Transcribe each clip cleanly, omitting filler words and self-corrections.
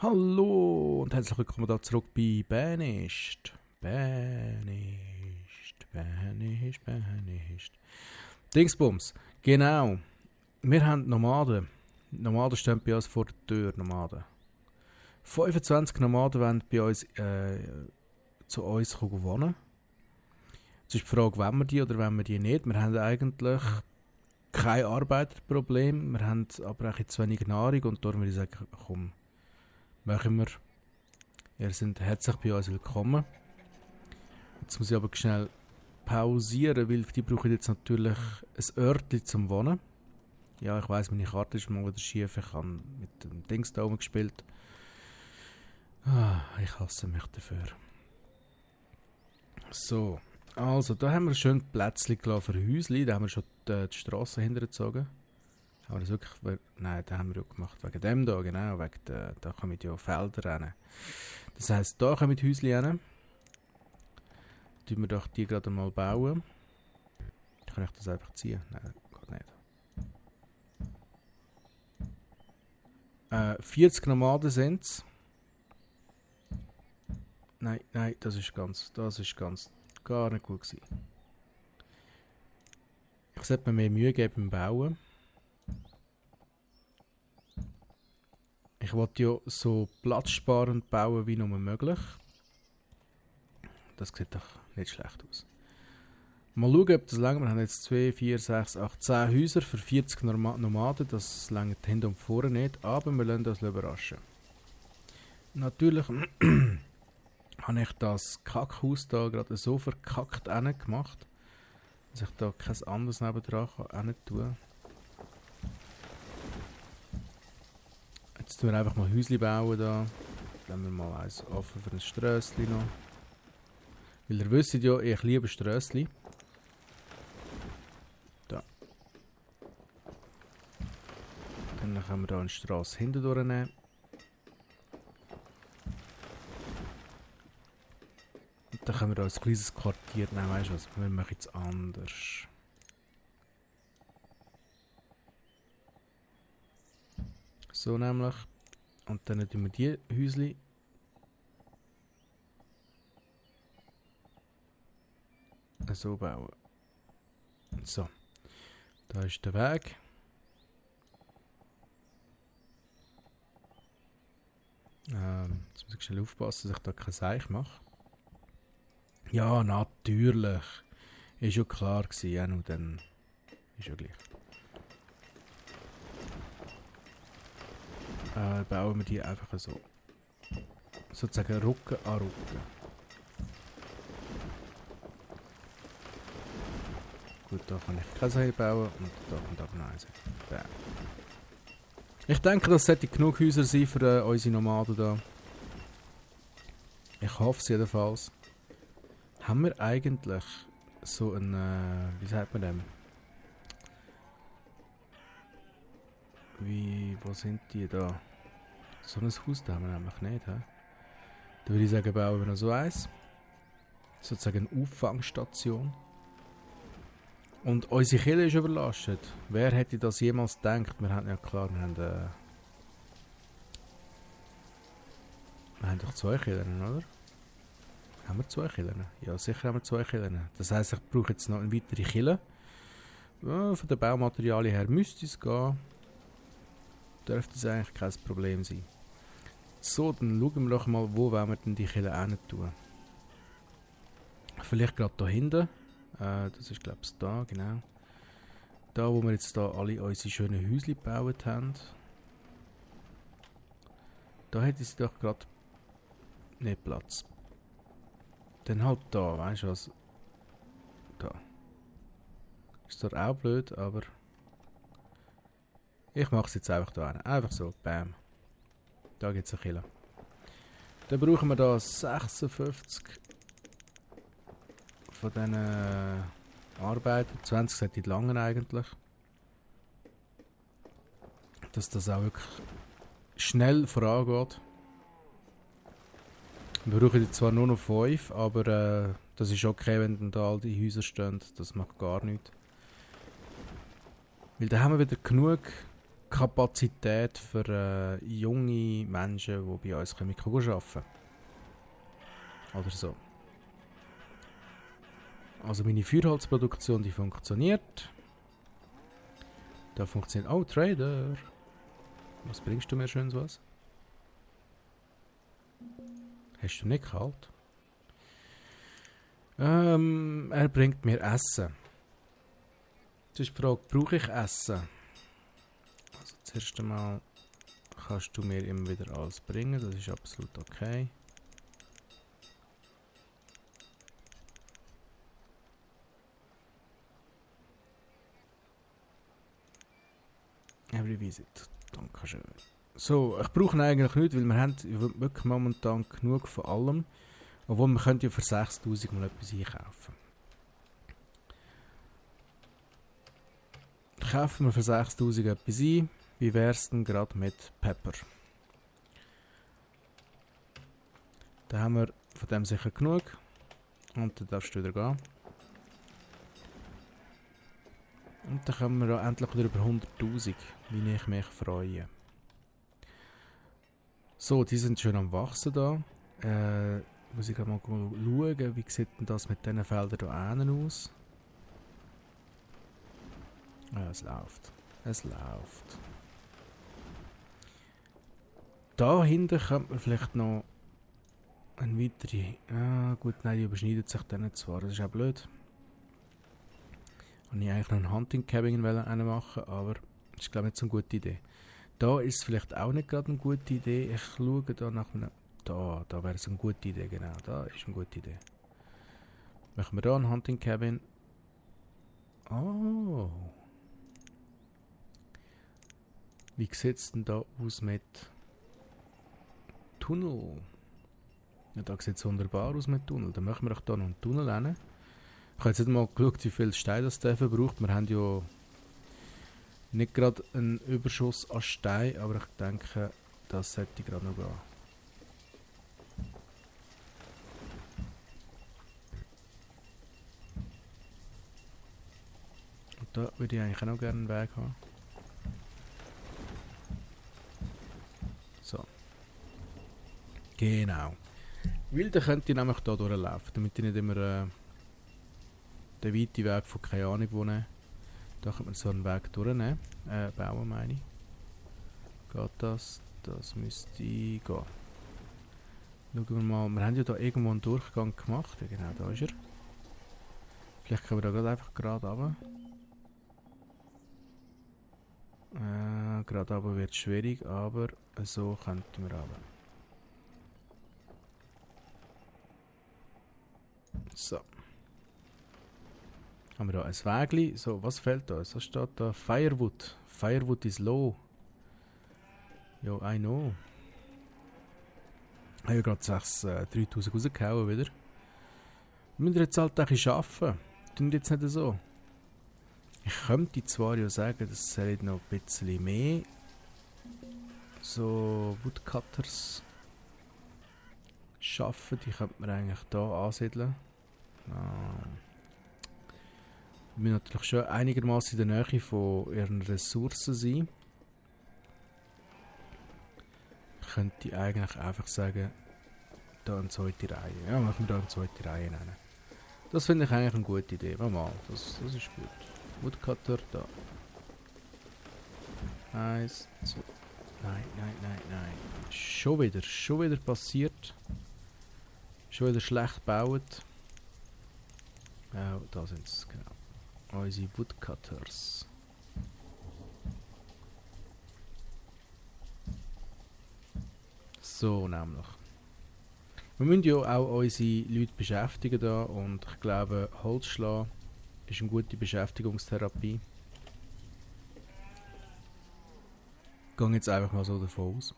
Hallo und herzlich willkommen da zurück bei Banished. Banished. Dingsbums, genau. Wir haben Nomaden. Nomaden stehen bei uns vor der Tür, Nomaden. 25 Nomaden wollen bei uns zu uns wohnen. Jetzt ist die Frage, wollen wir die oder wollen wir die nicht. Wir haben eigentlich kein Arbeiterproblem, wir haben aber auch zu wenig Nahrung und darum würde ich sagen, komm, machen wir. Ihr seid herzlich bei uns willkommen. Jetzt muss ich aber schnell pausieren, weil die brauchen jetzt natürlich ein Örtchen zum Wohnen. Ja, ich weiss, meine Karte ist mal wieder schief. Ich habe mit dem Dings da oben gespielt. Ich hasse mich dafür. So, also da haben wir schön Plätzchen für Häuschen. Da haben wir schon die Strasse hintergezogen. Haben wir das wirklich... Nein, das haben wir ja gemacht wegen dem da, genau. Da kommen ja Felder rein. Das heisst, da kommen die Häuschen rein. Tun wir doch die gerade mal bauen. Kann ich das einfach ziehen? Nein, geht nicht. 40 Nomaden sind es. Nein, das ist ganz gar nicht gut gewesen. Ich sollte mir mehr Mühe geben beim Bauen. Ich wollte ja so platzsparend bauen wie nur möglich. Das sieht doch nicht schlecht aus. Mal schauen, ob das länger. Wir haben jetzt 2, 4, 6, 8, 10 Häuser für 40 Nomaden. Das längert hinten und vorne nicht, aber wir lassen uns überraschen. Natürlich habe ich das Kackhaus da gerade so verkackt gemacht, dass ich da kein anderes nebendran kann tun. Jetzt tun wir einfach mal Häuschen bauen da. Lassen wir mal eins offen für ein Strössli noch. Weil ihr wisst ja, ich liebe Strössli. Da. Dann können wir da eine Strasse hinten durchnehmen. Und dann können wir da ein kleines Quartier nehmen. Weißt du was? Wir machen es anders. So nämlich. Und dann tun wir die Häuschen so bauen. So. Da ist der Weg. Jetzt muss ich schnell aufpassen, dass ich da kein Seich mache. Ja, natürlich. Ist ja klar gewesen. Ja, nur dann ist ja gleich. Bauen wir die einfach so. Sozusagen Rücken an Rücken. Gut, da kann ich kein Seil bauen und da kommt aber noch eins. Ich denke, das sollte genug Häuser sein für unsere Nomaden da. Ich hoffe es jedenfalls. Haben wir eigentlich so ein, wie sagt man dem? Wo sind die da? So ein Haus da haben wir nämlich nicht, he? Da würde ich sagen, bauen wir noch so eins. Sozusagen eine Auffangstation. Und unsere Kirche ist überlastet. Wer hätte das jemals gedacht? Wir haben ja klar, wir haben doch 2 Kirchen, oder? Haben wir 2 Kirchen? Ja, sicher haben wir 2 Kirchen. Das heisst, ich brauche jetzt noch eine weitere Kirche. Ja, von den Baumaterialien her müsste es gehen. Dürfte es eigentlich kein Problem sein. So, dann schauen wir doch mal, wo wollen wir denn die Kirche hin tun. Vielleicht gerade da hinten. Das ist glaube ich da, genau. Da, wo wir jetzt da alle unsere schönen Häuschen gebaut haben. Da hätte sie doch gerade nicht Platz. Dann halt da, weißt du was? Da. Ist zwar auch blöd, aber ich mache es jetzt einfach da hin. Einfach so, bam. Da gibt es eine Kille. Dann brauchen wir da 56 von diesen Arbeiten. 20 sollte nicht lange eigentlich. Dass das auch wirklich schnell vorangeht. Wir brauchen jetzt zwar nur noch 5, aber das ist okay, wenn dann da all die Häuser stehen. Das macht gar nichts. Weil da haben wir wieder genug Kapazität für junge Menschen, die bei uns arbeiten können. Oder so. Also meine Feuerholzproduktion, die funktioniert. Da funktioniert... Oh, Trader! Was bringst du mir schönes was? Hast du nicht kalt? Er bringt mir Essen. Das ist die Frage, brauche ich Essen? Also zuerst einmal kannst du mir immer wieder alles bringen, das ist absolut okay. Every visit, danke schön. So, ich brauche ihn eigentlich nicht, weil wir haben wirklich momentan genug von allem. Obwohl, wir könnten ja für 6'000 mal etwas einkaufen. Kaufen wir für 6'000 etwas ein. Wie wär's denn gerade mit Pepper? Da haben wir von dem sicher genug. Und dann darfst du wieder gehen. Und dann kommen wir auch endlich wieder über 100'000, wie ich mich freue. So, die sind schön am Wachsen da. Muss ich mal schauen, wie sieht denn das mit diesen Feldern hier aus? Ja, es läuft. Es läuft. Da hinten könnte man vielleicht noch eine weitere... Ah, gut, nein, die überschneidet sich dann zwar. Das ist auch blöd. Und ich eigentlich noch ein Hunting Cabin machen, aber das ist glaube ich nicht so eine gute Idee. Da ist es vielleicht auch nicht gerade eine gute Idee. Ich schaue da nach einem... Da wäre es eine gute Idee, genau. Da ist eine gute Idee. Machen wir da ein Hunting Cabin. Oh. Wie sieht es denn da aus mit Tunnel? Ja, da sieht es wunderbar aus mit Tunnel. Dann machen wir auch da noch einen Tunnel hin. Ich habe jetzt nicht mal geschaut, wie viel Stein das dafür braucht. Wir haben ja nicht gerade einen Überschuss an Stein, aber ich denke, das sollte gerade noch gehen. Und da würde ich eigentlich auch noch gerne einen Weg haben. So. Genau. Weil dann könnte ich nämlich hier durchlaufen, damit ich nicht immer den weiten Weg von keine Ahnung wo nehmen. Da könnte man so einen Weg durchnehmen. Bauen meine ich. Geht das? Das müsste gehen. Schauen wir mal. Wir haben ja da irgendwo einen Durchgang gemacht. Ja, genau, da ist er. Vielleicht können wir da gerade einfach gerade runter. Gerade runter wird schwierig, aber so könnten wir runter. So. Haben wir da ein Wägli. So, was fehlt da? Was steht da? Firewood. Firewood is low. Jo, I know. Ich habe ja gerade 3000 rausgehauen wieder. Wir müssen jetzt halt ein bisschen arbeiten. Tun jetzt nicht so. Ich könnte zwar ja sagen, das soll noch ein bisschen mehr so Woodcutters schaffen. Die könnte man eigentlich hier ansiedeln. Wir müssen natürlich schon einigermaßen in der Nähe von ihren Ressourcen sein. Ich könnte eigentlich einfach sagen, da eine zweite Reihe. Ja, machen wir da eine zweite Reihe nennen. Das finde ich eigentlich eine gute Idee. Mal, das ist gut. Woodcutter, da. 1, 2. Nein. Schon wieder passiert. Schon wieder schlecht gebaut. Oh, da sind es, genau. Unsere Woodcutters. So, nämlich. Wir müssen ja auch unsere Leute beschäftigen da und ich glaube, Holzschlagen ist eine gute Beschäftigungstherapie. Ich gehe jetzt einfach mal so davon aus.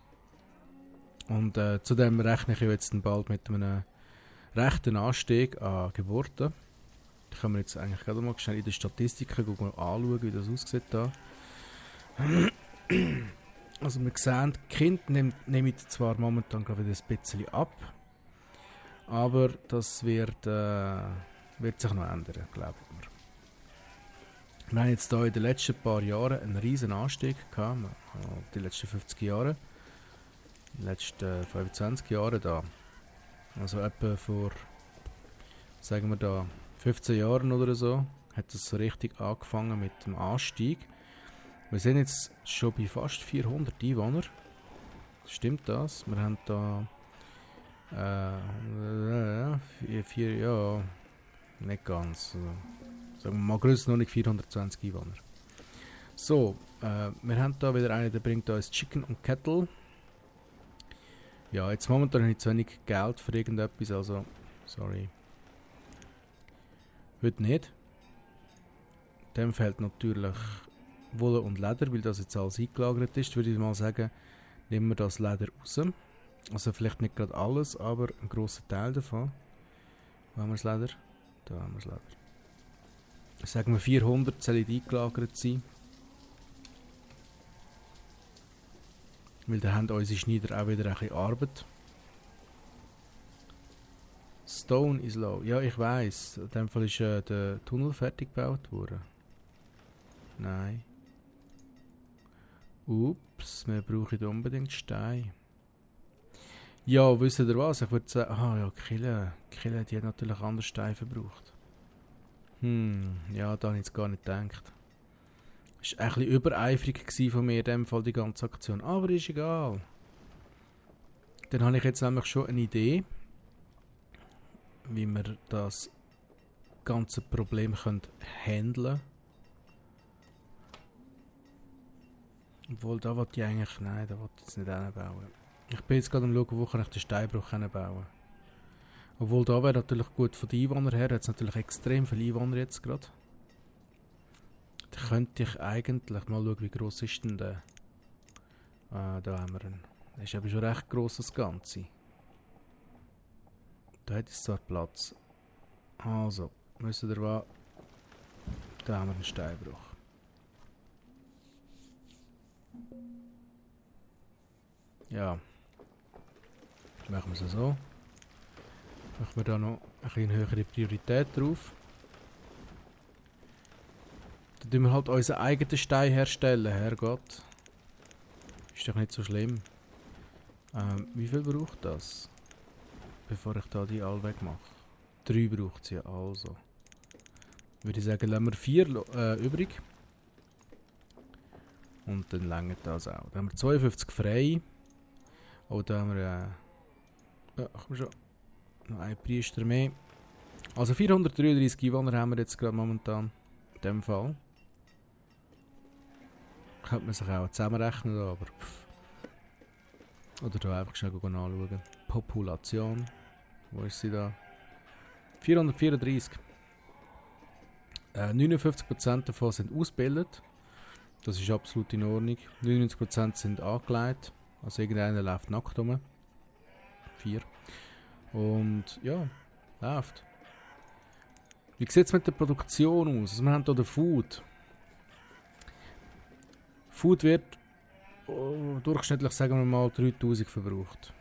Und zudem rechne ich jetzt bald mit einem rechten Anstieg an Geburten. Da können wir jetzt eigentlich gerade mal schnell in den Statistiken anschauen, wie das aussieht da. Also wir sehen, die Kinder nehmen zwar momentan gerade wieder ein bisschen ab, aber das wird sich noch ändern, glauben wir. Wir haben jetzt hier in den letzten paar Jahren einen riesen Anstieg gehabt. Die letzten 50 Jahre. Die letzten 25 Jahre da. Also etwa vor, sagen wir da, 15 Jahren oder so, hat es so richtig angefangen mit dem Anstieg. Wir sind jetzt schon bei fast 400 Einwohnern. Stimmt das? Wir haben da nicht ganz. Also, sagen wir mal Grössenordnung 420 Einwohner. So, wir haben da wieder einen, der bringt uns Chicken und Kettle. Ja, jetzt momentan habe ich zu wenig Geld für irgendetwas, also sorry. Heute nicht. Dem fehlt natürlich Wolle und Leder, weil das jetzt alles eingelagert ist. Würde ich mal sagen, nehmen wir das Leder raus. Also vielleicht nicht gerade alles, aber ein grosser Teil davon. Wo haben wir das Leder? Da haben wir das Leder. Sagen wir 400 sollen eingelagert sein. Weil da haben unsere Schneider auch wieder ein bisschen Arbeit. Stone is low. Ja, ich weiss. In dem Fall ist der Tunnel fertig gebaut worden. Nein. Ups, wir brauchen unbedingt Stein. Ja, wisst ihr was? Ich würde sagen, ja, Kille, die hat natürlich anders Stein verbraucht. Ja, da habe ich jetzt gar nicht gedacht. Es war ein bisschen übereifrig von mir in dem Fall, die ganze Aktion. Aber ist egal. Dann habe ich jetzt nämlich schon eine Idee, wie wir das ganze Problem handeln können. Obwohl, da wollte ich eigentlich... Nein, da wollte ich jetzt nicht hinbauen. Ich bin jetzt gerade am schauen, wo kann ich den Steinbruch bauen kann. Obwohl, da wäre natürlich gut von den Einwohnern her. Jetzt natürlich extrem viele Einwohner jetzt gerade. Da könnte ich eigentlich mal schauen, wie gross ist denn der. Da haben wir ihn. Das ist aber schon recht gross, das Ganze. Da hat es zwar Platz. Also, müssen wir was. Da haben wir einen Steinbruch. Ja. Machen wir es so. Machen wir da noch eine höhere Priorität drauf. Dann tun wir halt unseren eigenen Stein herstellen, Herrgott. Ist doch nicht so schlimm. Wie viel braucht das? Bevor ich da die alle wegmache. 3 braucht sie also. Würde ich sagen, lassen wir 4 übrig. Und dann längert das auch. Dann haben wir 52 frei. Oh, da haben wir komm schon. Noch ein Priester mehr. Also 433 Einwohner haben wir jetzt gerade momentan. In dem Fall. Könnte man sich auch zusammenrechnen, aber oder da einfach schnell anschauen. Population. Wo ist sie da? 434. 59% davon sind ausgebildet. Das ist absolut in Ordnung. 99% sind angelegt. Also irgendeiner läuft nackt rum. 4. Und ja, läuft. Wie sieht es mit der Produktion aus? Also wir haben hier den Food. Food wird durchschnittlich, sagen wir mal, 3000 verbraucht.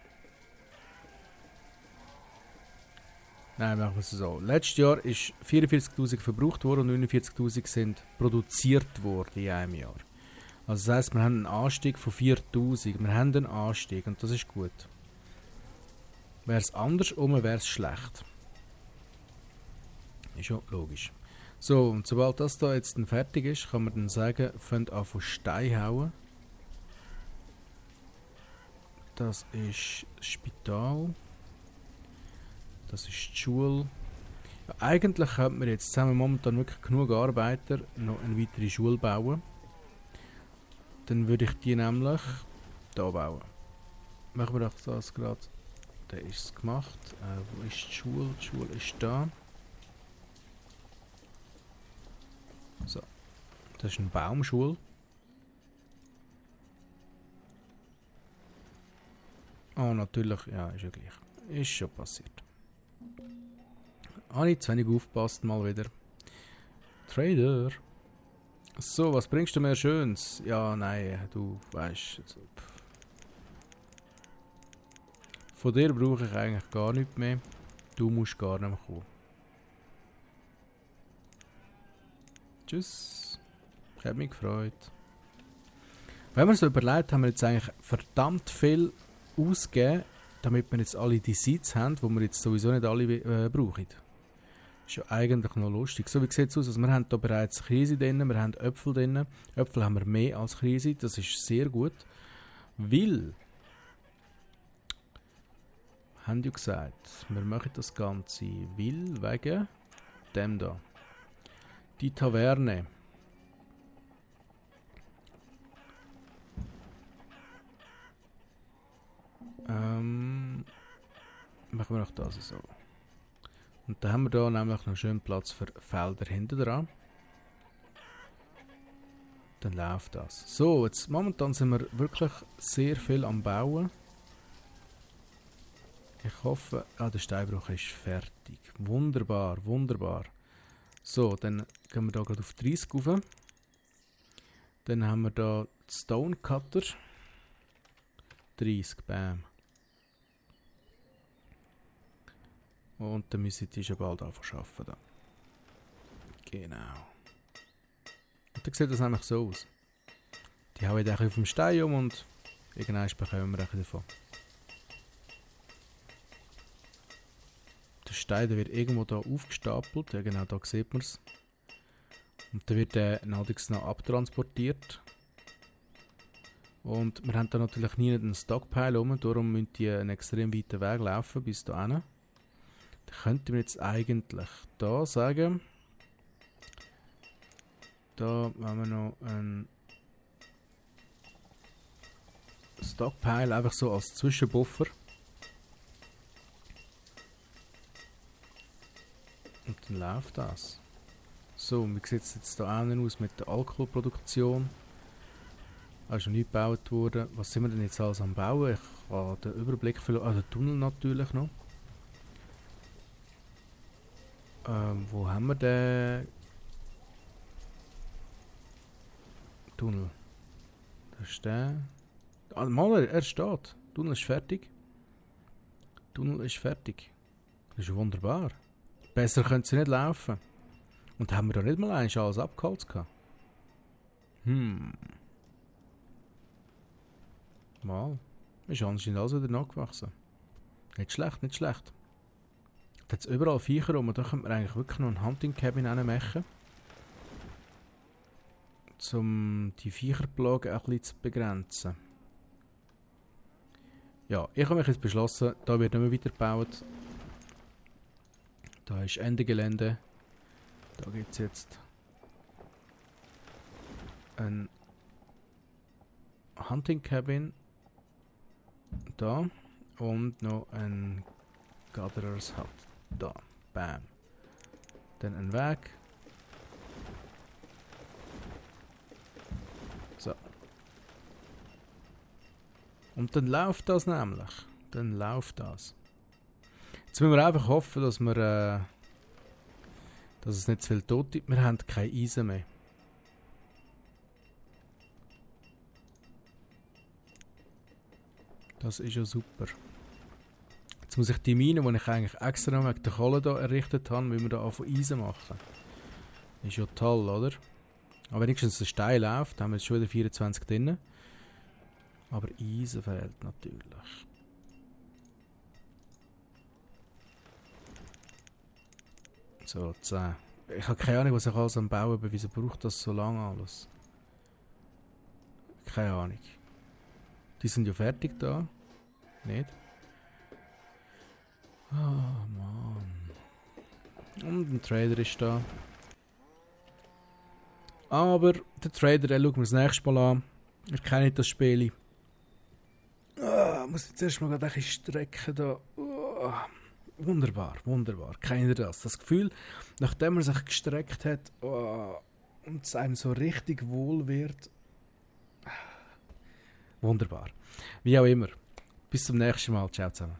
Nein, machen wir es so. Letztes Jahr ist 44'000 verbraucht worden und 49'000 sind produziert worden in einem Jahr. Also das heisst, wir haben einen Anstieg von 4'000. Wir haben einen Anstieg und das ist gut. Wäre es andersrum, wäre es schlecht. Ist ja logisch. So, und sobald das da jetzt dann fertig ist, kann man dann sagen, fängt an von Stein hauen. Das ist das Spital. Das ist die Schule. Ja, eigentlich könnte man jetzt zusammen momentan wirklich genug Arbeiter noch eine weitere Schule bauen. Dann würde ich die nämlich hier bauen. Machen wir doch das gerade. Da ist es gemacht. Wo ist die Schule? Die Schule ist da. So. Das ist eine Baumschule. Oh, natürlich. Ja, ist ja gleich. Ist schon passiert. Habe ich zu wenig aufgepasst, mal wieder. Trader. So, was bringst du mir Schönes? Ja, nein, du weißt. Also, von dir brauche ich eigentlich gar nichts mehr. Du musst gar nicht mehr kommen. Tschüss. Ich habe mich gefreut. Wenn man so überlegt, haben wir jetzt eigentlich verdammt viel ausgegeben, damit wir jetzt alle die Seeds haben, die wir jetzt sowieso nicht alle brauchen. Ist ja eigentlich noch lustig. So, wie sieht es aus? Also wir haben hier bereits Krise drin, wir haben Äpfel drin. Äpfel haben wir mehr als Krise, das ist sehr gut. Weil, haben die gesagt, wir machen das Ganze wegen dem da. Die Taverne. Machen wir auch das so. Und dann haben wir hier nämlich noch schön Platz für Felder hinten dran. Dann läuft das. So, jetzt momentan sind wir wirklich sehr viel am Bauen. Ich hoffe, der Steinbruch ist fertig. Wunderbar, wunderbar. So, dann gehen wir hier gerade auf 30 rauf. Dann haben wir hier die Stone Cutter. 30, bam. Und dann müssen die schon bald anfangen zu arbeiten. Genau. Und dann sieht das nämlich so aus. Die hauen jetzt auf dem Stein um und irgendwann bekommen wir davon. Der Stein der wird irgendwo da aufgestapelt. Ja genau, da sieht man es. Und dann wird der allerdings noch abtransportiert. Und wir haben da natürlich nie einen Stockpile rum, darum müssen die einen extrem weiten Weg laufen bis hierhin. Da könnten wir jetzt eigentlich da sagen, da haben wir noch einen Stockpile, einfach so als Zwischenbuffer. Und dann läuft das. So, wie sieht es jetzt da aus mit der Alkoholproduktion? Da ist noch nicht gebaut worden. Was sind wir denn jetzt alles am Bauen? Ich habe den Überblick verloren. Den Tunnel natürlich noch. Wo haben wir den Tunnel? Da ist der. Mal, er steht. Der Tunnel ist fertig. Der Tunnel ist fertig. Das ist wunderbar. Besser können sie nicht laufen. Und haben wir da nicht mal alles abgeholzt gehabt? Mal. Ist anscheinend alles wieder nachgewachsen. Nicht schlecht, nicht schlecht. Da hat es überall Viecher rum. Da könnte man eigentlich wirklich noch ein Hunting Cabin machen. Um die Viecherplage ein bisschen zu begrenzen. Ja, ich habe mich jetzt beschlossen, da wird nicht mehr weitergebaut. Da ist Ende Gelände. Da gibt es jetzt ein Hunting Cabin. Da. Und noch ein Gatherers Hut. Da. Bam. Dann ein Weg. So. Und dann läuft das nämlich. Dann läuft das. Jetzt müssen wir einfach hoffen, dass wir dass es nicht zu viel tot gibt. Wir haben kein Eisen mehr. Das ist ja super. Jetzt muss ich die Mine, die ich eigentlich extra wegen der Kohle hier errichtet habe, müssen wir da von Eisen machen. Ist ja toll, oder? Aber wenigstens der Stein läuft, da haben wir jetzt schon wieder 24 drin. Aber Eisen fehlt natürlich. So, 10. Ich habe keine Ahnung, was ich alles am Bauen bin. Wieso braucht das so lange alles? Keine Ahnung. Die sind ja fertig da. Nicht? Oh Mann. Und ein Trader ist da. Aber der Trader, den schauen wir das nächste Mal an. Er kennt das Spiel. Muss jetzt erstmal gerade ein bisschen strecken da. Wunderbar, wunderbar. Kennt ihr das? Das Gefühl, nachdem er sich gestreckt hat und es einem so richtig wohl wird. Wunderbar. Wie auch immer. Bis zum nächsten Mal. Ciao zusammen.